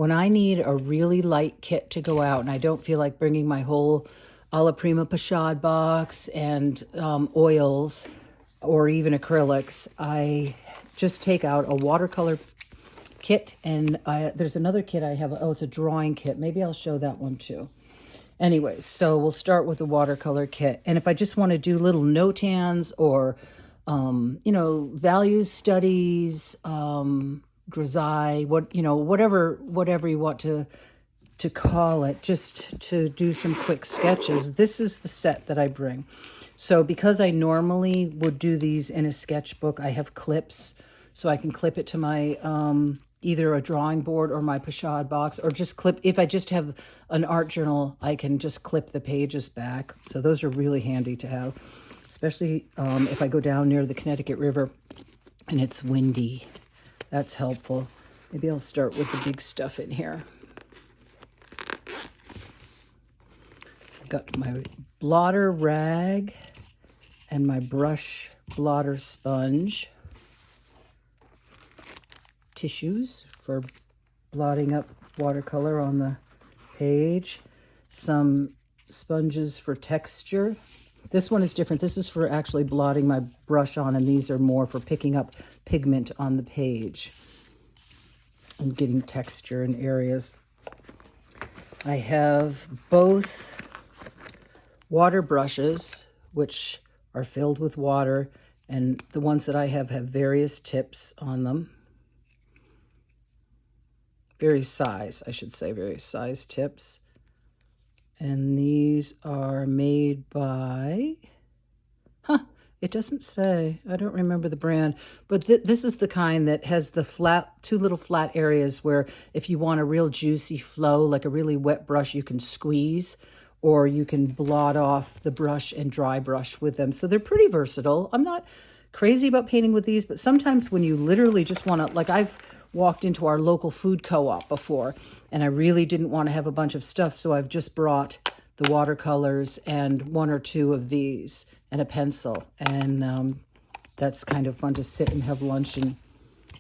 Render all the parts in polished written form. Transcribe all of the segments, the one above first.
when I need a really light kit to go out and I don't feel like bringing my whole Alla Prima Pochade box and oils or even acrylics, I just take out a watercolor kit, and there's another kit I have. Oh, it's a drawing kit. Maybe I'll show that one too. Anyways, so we'll start with the watercolor kit. And if I just want to do little notans or, value studies, grisaille, whatever you want to call it, just to do some quick sketches, this is the set that I bring. So because I normally would do these in a sketchbook, I have clips, so I can clip it to my either a drawing board or my pochade box, or just clip, if I just have an art journal, I can just clip the pages back. So those are really handy to have, especially if I go down near the Connecticut River and it's windy. That's helpful. Maybe I'll start with the big stuff in here. I've got my blotter rag and my brush blotter sponge. Tissues for blotting up watercolor on the page. Some sponges for texture. This one is different. This is for actually blotting my brush on, and these are more for picking up pigment on the page and getting texture in areas. I have both water brushes, which are filled with water, and the ones that I have various tips on them. Various size tips. And these are made by, it doesn't say. I don't remember the brand, but this is the kind that has the two little flat areas where if you want a real juicy flow, like a really wet brush, you can squeeze, or you can blot off the brush and dry brush with them. So they're pretty versatile. I'm not crazy about painting with these, but sometimes when you literally just want to, like I've walked into our local food co-op before, and I really didn't want to have a bunch of stuff, so I've just brought the watercolors and one or two of these and a pencil, and that's kind of fun to sit and have lunch. And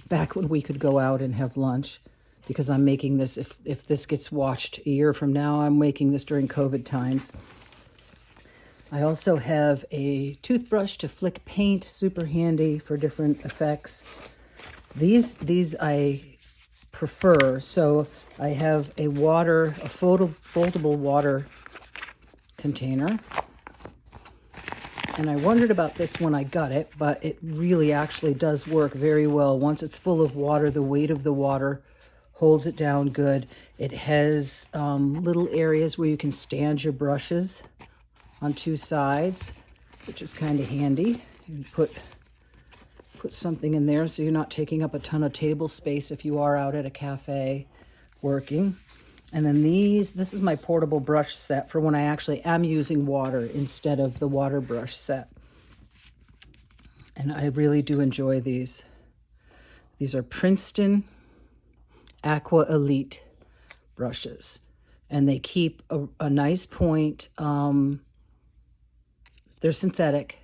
back when we could go out and have lunch, because I'm making this, if this gets watched a year from now, I'm making this during COVID times. I also have a toothbrush to flick paint, super handy for different effects. These I prefer. So I have a foldable water container. And I wondered about this when I got it, but it really actually does work very well. Once it's full of water, the weight of the water holds it down good. It has little areas where you can stand your brushes on two sides, which is kind of handy. You put something in there so you're not taking up a ton of table space if you are out at a cafe working. And then this is my portable brush set for when I actually am using water instead of the water brush set. And I really do enjoy these. These are Princeton Aqua Elite brushes, and they keep a nice point. They're synthetic,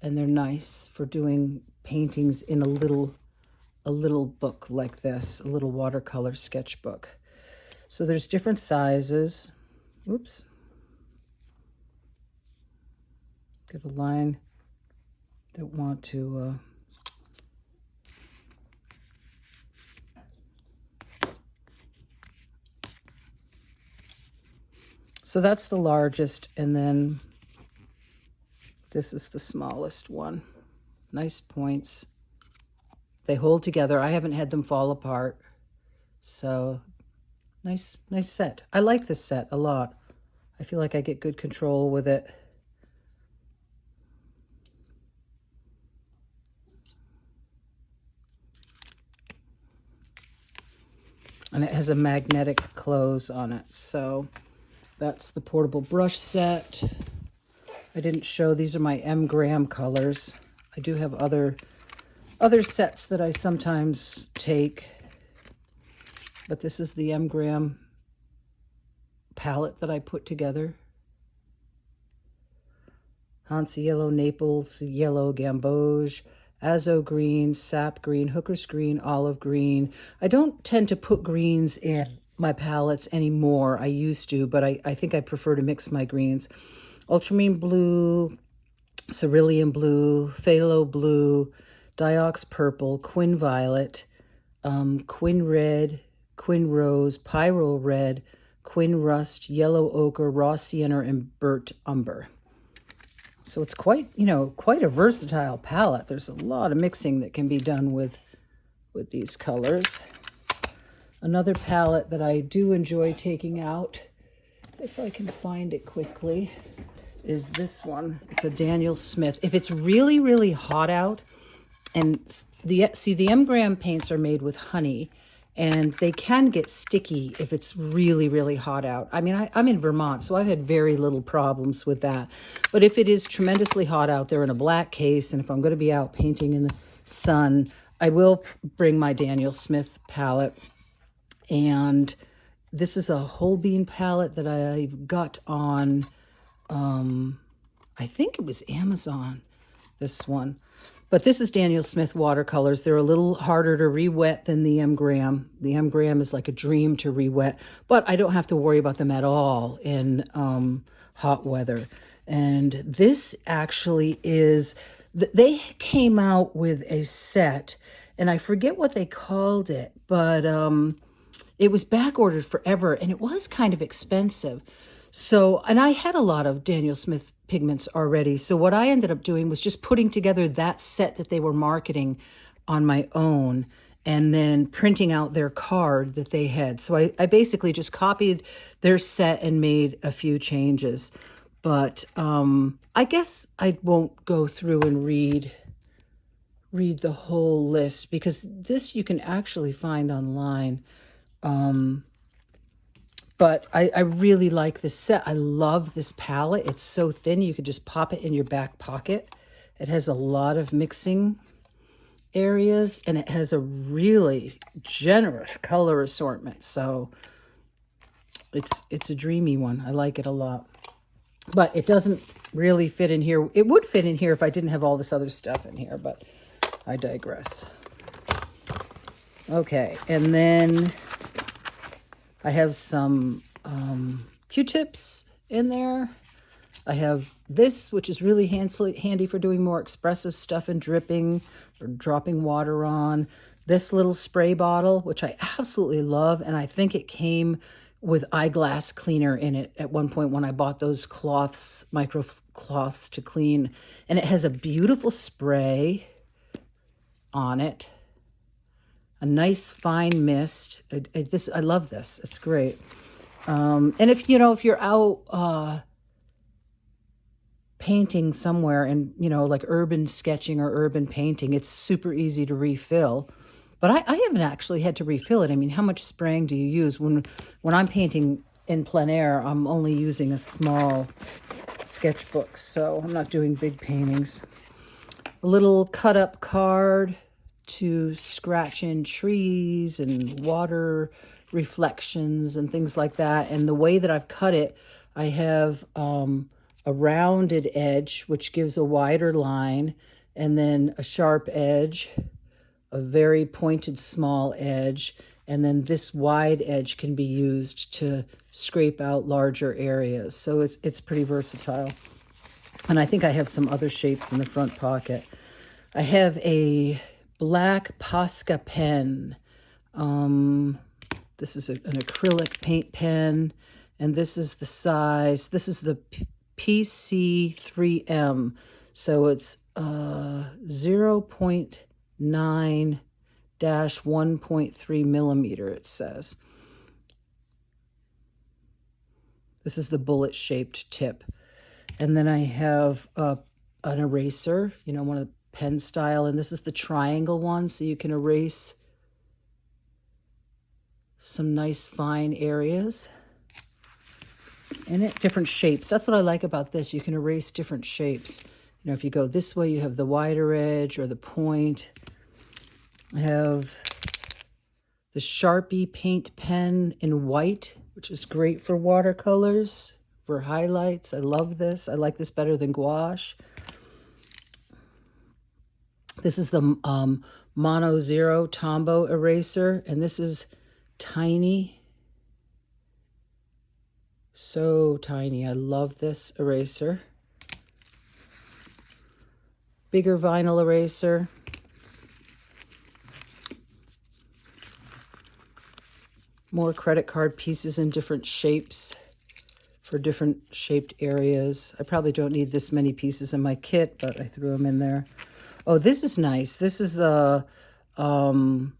and they're nice for doing paintings in a little book like this, a little watercolor sketchbook. So there's different sizes. Oops. Got a line. Don't want to... So that's the largest, and then this is the smallest one. Nice points. They hold together. I haven't had them fall apart. So nice set. I like this set a lot. I feel like I get good control with it. And it has a magnetic close on it. So that's the portable brush set. I didn't show, these are my M. Graham colors. I do have other sets that I sometimes take, but this is the M. Graham palette that I put together. Hansa Yellow, Naples Yellow, Gamboge, azo green, sap green, hooker's green, olive green. I don't tend to put greens in my palettes anymore. I used to, but I think I prefer to mix my greens. Ultramarine blue, cerulean blue, phthalo blue, diox purple, quin violet, quin red, quin rose, pyrrole red, quin rust, yellow ochre, raw sienna, and burnt umber. So it's quite, quite a versatile palette. There's a lot of mixing that can be done with these colors. Another palette that I do enjoy taking out, if I can find it quickly, is this one. It's a Daniel Smith. If it's really, really hot out, and the M-gram paints are made with honey, and they can get sticky if it's really, really hot out. I mean, I'm in Vermont, so I've had very little problems with that. But if it is tremendously hot out, they're in a black case, and if I'm going to be out painting in the sun, I will bring my Daniel Smith palette. And this is a whole bean palette that I got on, I think it was Amazon, this one. But this is Daniel Smith watercolors. They're a little harder to re-wet than the M-gram. The M-gram is like a dream to re-wet, but I don't have to worry about them at all in hot weather. And this actually is, they came out with a set, and I forget what they called it, but it was back ordered forever, and it was kind of expensive. So, and I had a lot of Daniel Smith pigments already. So what I ended up doing was just putting together that set that they were marketing on my own, and then printing out their card that they had. So I basically just copied their set and made a few changes. But I guess I won't go through and read the whole list, because this you can actually find online. But I really like this set. I love this palette. It's so thin, you could just pop it in your back pocket. It has a lot of mixing areas, and it has a really generous color assortment. So it's a dreamy one. I like it a lot. But it doesn't really fit in here. It would fit in here if I didn't have all this other stuff in here, but I digress. Okay, and then I have some Q-tips in there. I have this, which is really handy for doing more expressive stuff and dripping or dropping water on. This little spray bottle, which I absolutely love, and I think it came with eyeglass cleaner in it at one point when I bought those cloths, micro cloths to clean. And it has a beautiful spray on it. A nice fine mist. I love this. It's great. And if you're out painting somewhere, and like urban sketching or urban painting, it's super easy to refill. But I haven't actually had to refill it. I mean, how much spraying do you use? When I'm painting in plein air, I'm only using a small sketchbook, so I'm not doing big paintings. A little cut up card to scratch in trees and water reflections and things like that. And the way that I've cut it, I have a rounded edge, which gives a wider line, and then a sharp edge, a very pointed small edge, and then this wide edge can be used to scrape out larger areas. So it's pretty versatile. And I think I have some other shapes in the front pocket. I have a black Posca pen. This is an acrylic paint pen, and this is the size. This is the PC3M, so it's 0.9-1.3 millimeter, it says. This is the bullet-shaped tip. And then I have an eraser, one of the pen style, and this is the triangle one, so you can erase some nice fine areas in it, different shapes. That's what I like about this. You can erase different shapes. If you go this way, you have the wider edge or the point. I have the Sharpie Paint Pen in white, which is great for watercolors, for highlights. I love this. I like this better than gouache. This is the Mono Zero Tombow eraser, and this is tiny. So tiny. I love this eraser. Bigger vinyl eraser. More credit card pieces in different shapes for different shaped areas. I probably don't need this many pieces in my kit, but I threw them in there. Oh, this is nice. This is the, what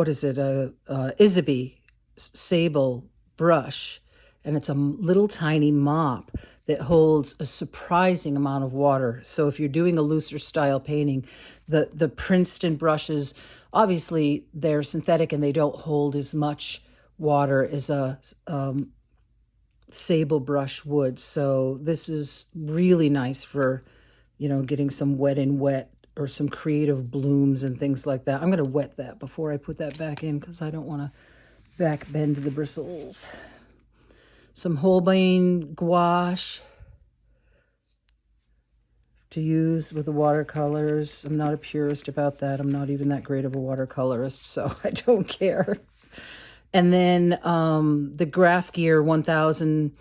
is it? Izubi Sable brush. And it's a little tiny mop that holds a surprising amount of water. So if you're doing a looser style painting, the Princeton brushes, obviously they're synthetic and they don't hold as much water as a Sable brush would. So this is really nice for, you know, getting some wet in wet or some creative blooms and things like that. I'm going to wet that before I put that back in because I don't want to back bend the bristles. Some Holbein gouache to use with the watercolors. I'm not a purist about that. I'm not even that great of a watercolorist, so I don't care. And then the Graph Gear 1000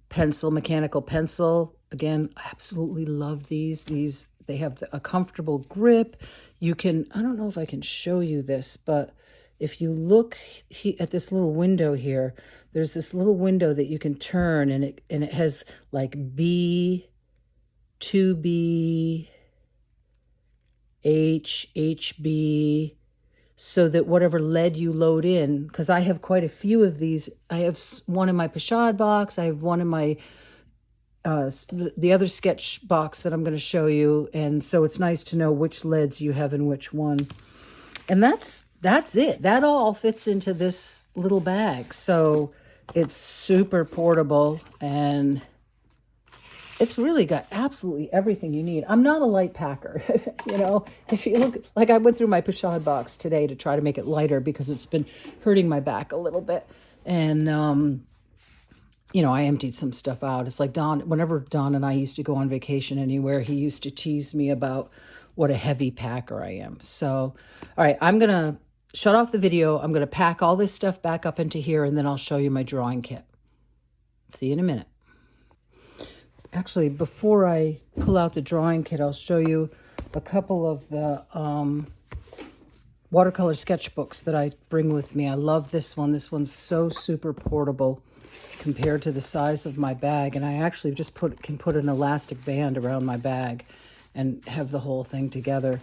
pencil, mechanical pencil. Again, I absolutely love these. They have a comfortable grip. You can, I don't know if I can show you this, but if you look at this little window here, there's this little window that you can turn, and it has like B, 2B, H, HB, so that whatever lead you load in, because I have quite a few of these. I have one in my pochade box. I have one in my the other sketch box that I'm going to show you, and so it's nice to know which leads you have in which one. And that's it. That all fits into this little bag. So it's super portable, and it's really got absolutely everything you need. I'm not a light packer. You know, if you look, like I went through my pochade box today to try to make it lighter because it's been hurting my back a little bit. And, you know, I emptied some stuff out. It's like whenever Don and I used to go on vacation anywhere, he used to tease me about what a heavy packer I am. So, all right, I'm going to shut off the video. I'm going to pack all this stuff back up into here, and then I'll show you my drawing kit. See you in a minute. Actually, before I pull out the drawing kit, I'll show you a couple of the watercolor sketchbooks that I bring with me. I love this one. This one's so super portable compared to the size of my bag. And I actually just can put an elastic band around my bag and have the whole thing together.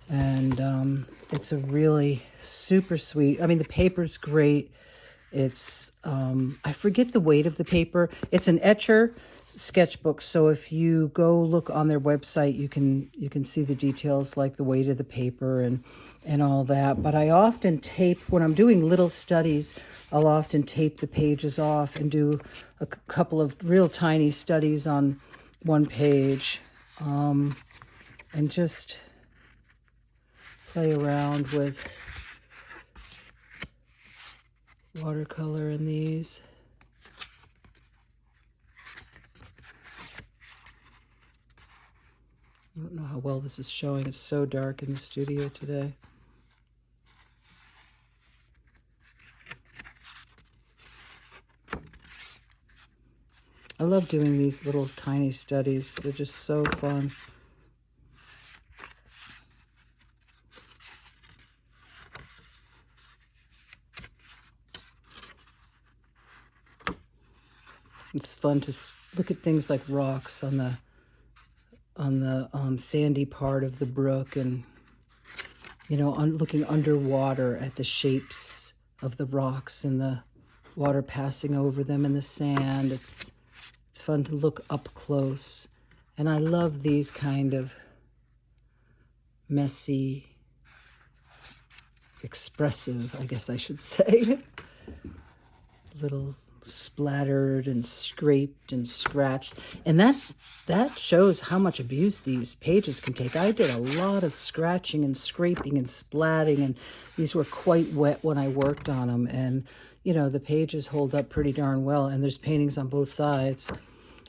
And it's a really super sweet, I mean, the paper's great. It's, I forget the weight of the paper. It's an Etcher sketchbook. So if you go look on their website, you can see the details like the weight of the paper and all that. But I often tape, when I'm doing little studies, I'll often tape the pages off and do a couple of real tiny studies on one page, and just play around with watercolor in these. I don't know how well this is showing. It's so dark in the studio today. I love doing these little tiny studies. They're just so fun. It's fun to look at things like rocks on the sandy part of the brook, and you know, looking underwater at the shapes of the rocks and the water passing over them in the sand. It's fun to look up close, and I love these kind of messy, expressive, I guess I should say, little splattered and scraped and scratched, and that shows how much abuse these pages can take. I did a lot of scratching and scraping and splatting, and these were quite wet when I worked on them, and you know, the pages hold up pretty darn well, and there's paintings on both sides.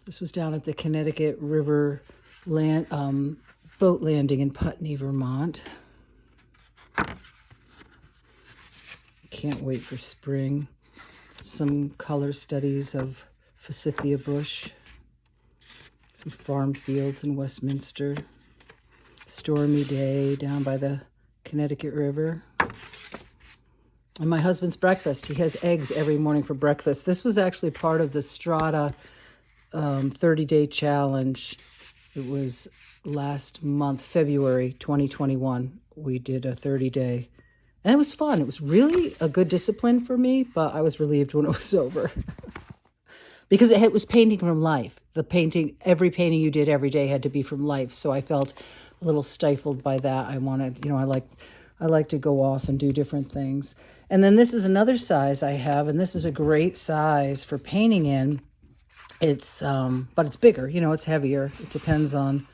This was down at the Connecticut River boat landing in Putney, Vermont. Can't wait for spring. Some color studies of Forsythia bush. Some farm fields in Westminster. Stormy day down by the Connecticut River. And my husband's breakfast. He has eggs every morning for breakfast. This was actually part of the Strata 30-day challenge. It was last month, February 2021. We did a 30-day. And it was fun. It was really a good discipline for me, but I was relieved when it was over. Because it was painting from life. Every painting you did every day had to be from life. So I felt a little stifled by that. I wanted, I like to go off and do different things. And then this is another size I have, and this is a great size for painting in. It's, but it's bigger, it's heavier. It depends on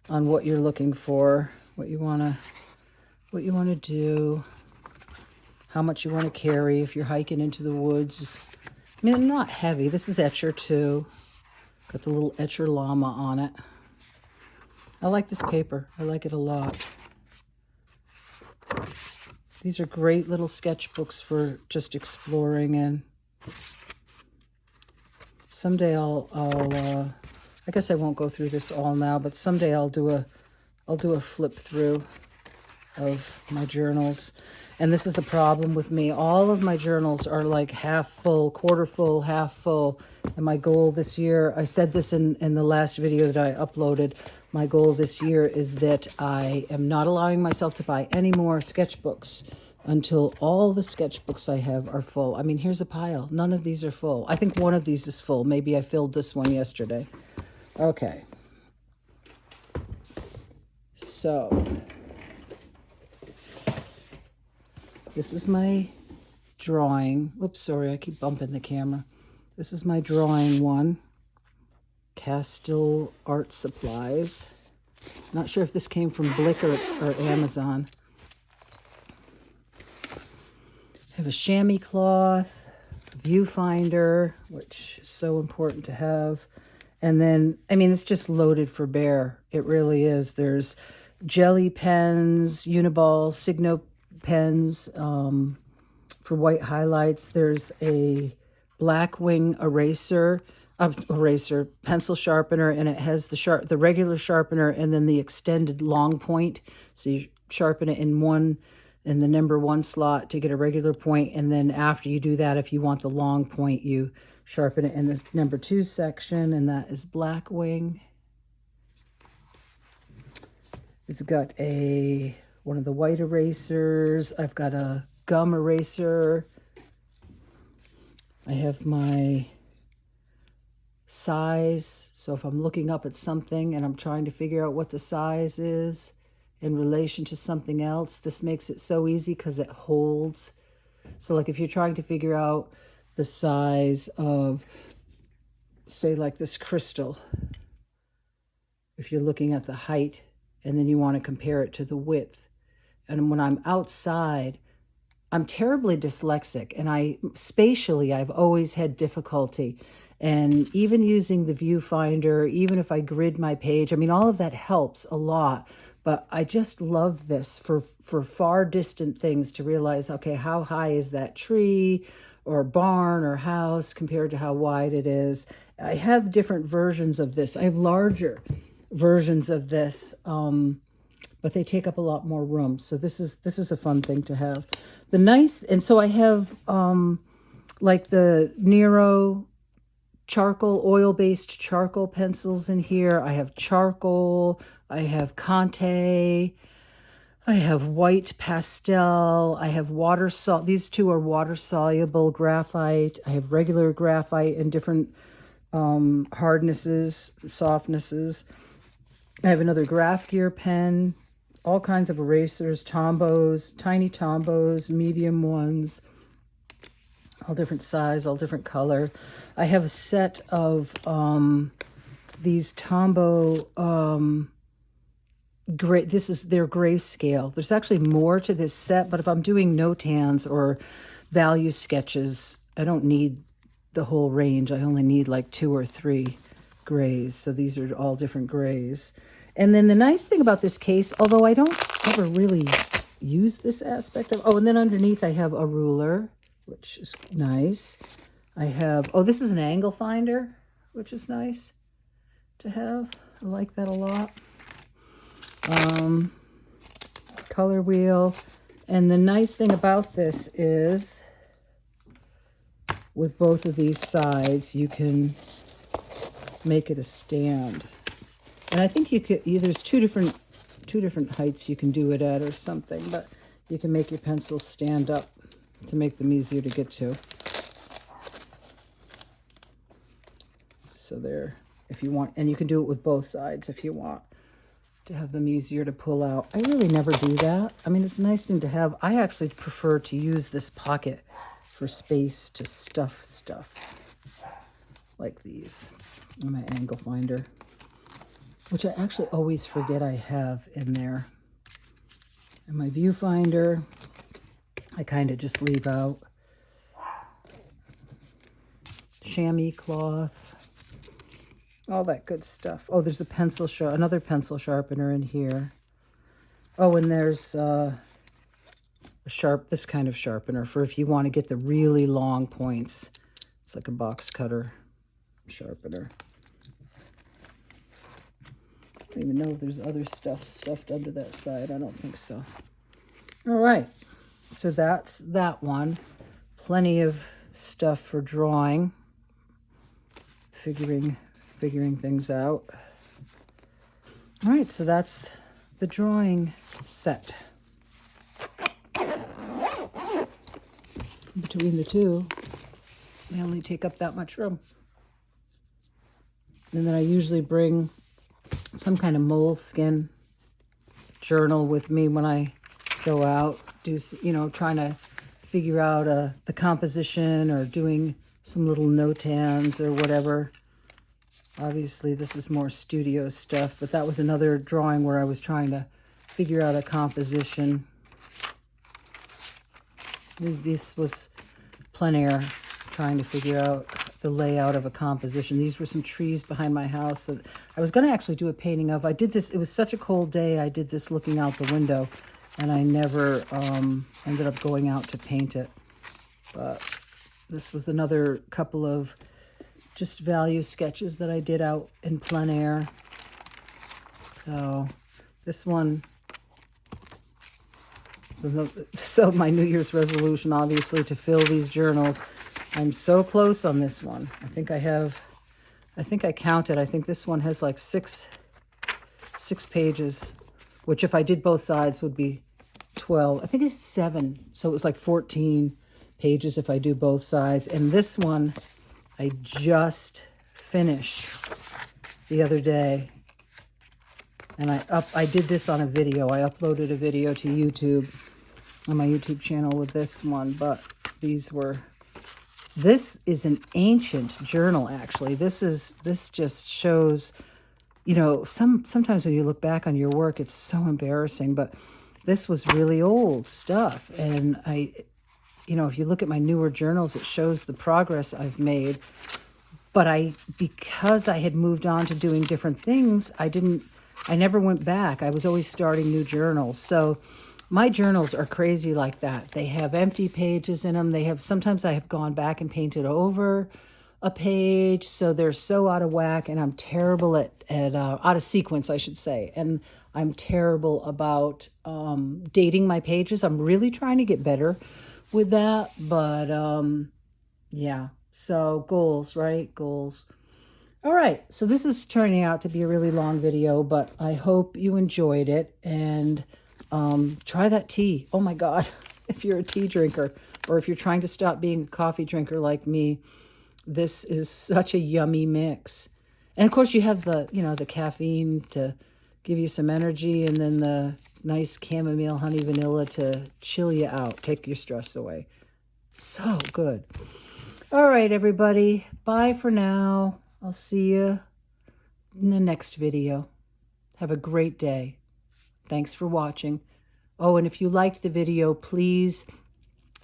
what you're looking for, what you want to do, how much you want to carry if you're hiking into the woods. I mean, not heavy. This is Etcher too. Got the little Etcher llama on it. I like this paper. I like it a lot. These are great little sketchbooks for just exploring in. Someday I guess I won't go through this all now, but someday I'll do a flip through of my journals. And this is the problem with me. All of my journals are like half full, quarter full, half full. And my goal this year, I said this in the last video that I uploaded, my goal this year is that I am not allowing myself to buy any more sketchbooks until all the sketchbooks I have are full. I mean, here's a pile. None of these are full. I think one of these is full. Maybe I filled this one yesterday. Okay. So this is my drawing. Oops, sorry, I keep bumping the camera. This is my drawing one. Castile Art Supplies. Not sure if this came from Blick or Amazon. I have a chamois cloth, viewfinder, which is so important to have. And then, I mean, it's just loaded for bear. It really is. There's jelly pens, Uniball, Signo pens for white highlights. There's a Blackwing pencil sharpener, and it has the regular sharpener and then the extended long point. So you sharpen it in the number 1 slot to get a regular point, and then after you do that, if you want the long point, you sharpen it in the number 2 section, and that is Blackwing. It's got one of the white erasers. I've got a gum eraser. I have my size. So if I'm looking up at something and I'm trying to figure out what the size is in relation to something else, this makes it so easy because it holds. So like if you're trying to figure out the size of, say, like this crystal, if you're looking at the height and then you want to compare it to the width. And when I'm outside, I'm terribly dyslexic, and spatially, I've always had difficulty. And even using the viewfinder, even if I grid my page, I mean, all of that helps a lot. But I just love this for far distant things to realize, okay, how high is that tree or barn or house compared to how wide it is? I have different versions of this. I have larger versions of this, but they take up a lot more room. So this is a fun thing to have. And so I have like the Nero charcoal, oil-based charcoal pencils in here. I have charcoal, I have Conte, I have white pastel, I have these two are water-soluble graphite. I have regular graphite in different hardnesses, softnesses. I have another graph gear pen, all kinds of erasers, Tombos, tiny Tombos, medium ones, all different size, all different color. I have a set of these Tombow gray. This is their grayscale. There's actually more to this set, but if I'm doing no-tans or value sketches, I don't need the whole range. I only need like 2 or 3 grays. So these are all different grays. And then the nice thing about this case, although I don't ever really use this aspect of, oh, and then underneath I have a ruler, which is nice. I have, oh, this is an angle finder, which is nice to have. I like that a lot. Color wheel. And the nice thing about this is with both of these sides, you can make it a stand. And I think you could, there's two different heights you can do it at or something, but you can make your pencils stand up to make them easier to get to. So there, if you want, and you can do it with both sides if you want to have them easier to pull out. I really never do that. I mean, it's a nice thing to have. I actually prefer to use this pocket for space to stuff stuff like these in my angle finder, which I actually always forget I have in there. And my viewfinder, I kind of just leave out. Chamois cloth, all that good stuff. Oh, there's a another pencil sharpener in here. Oh, and there's this kind of sharpener for if you want to get the really long points. It's like a box cutter sharpener. I don't even know if there's other stuff stuffed under that side. I don't think so. All right, so that's that one. Plenty of stuff for drawing, figuring things out. All right, so that's the drawing set. Between the two, they only take up that much room. And then I usually bring some kind of moleskin journal with me when I go out, trying to figure out the composition or doing some little notans or whatever. Obviously, this is more studio stuff, but that was another drawing where I was trying to figure out a composition. This was Plein Air, trying to figure out the layout of a composition. These were some trees behind my house that I was going to actually do a painting of. I did this, it was such a cold day, I did this looking out the window, and I never ended up going out to paint it. But this was another couple of just value sketches that I did out in Plein Air. So this one, so my New Year's resolution, obviously, to fill these journals. I'm so close on this one. I think I counted. I think this one has like six pages, which if I did both sides would be 12. I think it's 7. So it was like 14 pages if I do both sides. And this one I just finished the other day. And I did this on a video. I uploaded a video to YouTube, on my YouTube channel with this one. But this is an ancient journal, actually. This just shows, sometimes when you look back on your work, it's so embarrassing. But this was really old stuff. And if you look at my newer journals, it shows the progress I've made. But because I had moved on to doing different things, I never went back. I was always starting new journals. So my journals are crazy like that. They have empty pages in them. Sometimes I have gone back and painted over a page. So they're so out of whack, and I'm terrible at out of sequence, I should say. And I'm terrible about dating my pages. I'm really trying to get better with that. But yeah, so goals, right? Goals. All right, so this is turning out to be a really long video, but I hope you enjoyed it. And try that tea. Oh my God, if you're a tea drinker, or if you're trying to stop being a coffee drinker like me, this is such a yummy mix. And of course you have the caffeine to give you some energy, and then the nice chamomile, honey, vanilla to chill you out, take your stress away. So good. All right, everybody, bye for now. I'll see you in the next video. Have a great day. Thanks for watching. Oh, and if you liked the video, please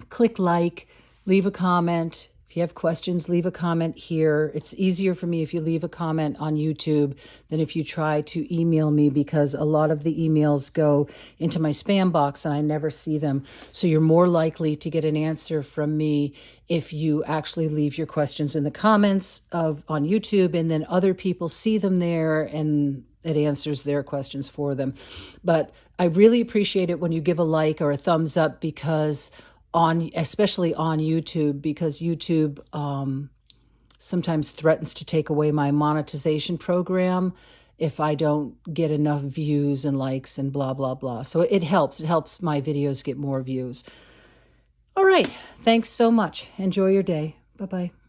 click like, leave a comment. If you have questions, leave a comment here. It's easier for me if you leave a comment on YouTube than if you try to email me, because a lot of the emails go into my spam box and I never see them. So you're more likely to get an answer from me if you actually leave your questions in the comments on YouTube, and then other people see them there and it answers their questions for them. But I really appreciate it when you give a like or a thumbs up, because especially on YouTube, because YouTube sometimes threatens to take away my monetization program if I don't get enough views and likes and blah, blah, blah. So it helps. It helps my videos get more views. All right. Thanks so much. Enjoy your day. Bye-bye.